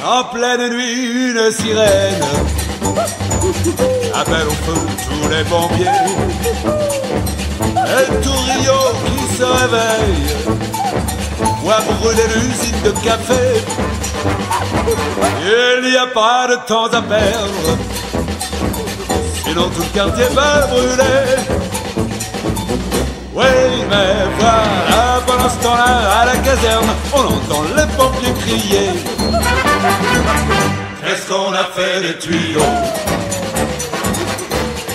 En pleine nuit, une sirène appelle au feu tous les pompiers. Et tout Rio qui se réveille voit brûler l'usine de café. Il n'y a pas de temps à perdre, sinon tout le quartier va brûler. Oui, mais voilà, pendant ce temps-là, à la caserne, on entend les pompiers crier. Qu'est-ce qu'on a fait des tuyaux?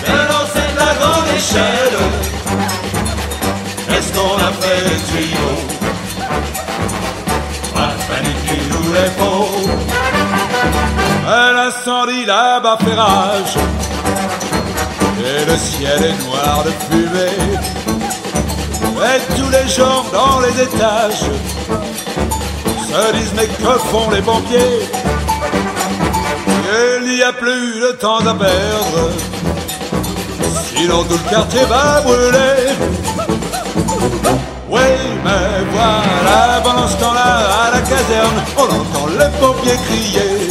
Bien lancé de la grande échelle. Qu'est-ce qu'on a fait des tuyaux? Pas de panique, il nous les faut. L'incendie là-bas fait rage, et le ciel est noir de fumée. Et tous les gens dans les étages se disent mais que font les pompiers? Il n'y a plus de temps à perdre, sinon tout le quartier va brûler. Oui, mais voilà, pendant ce temps-là, à la caserne, on entend les pompiers crier.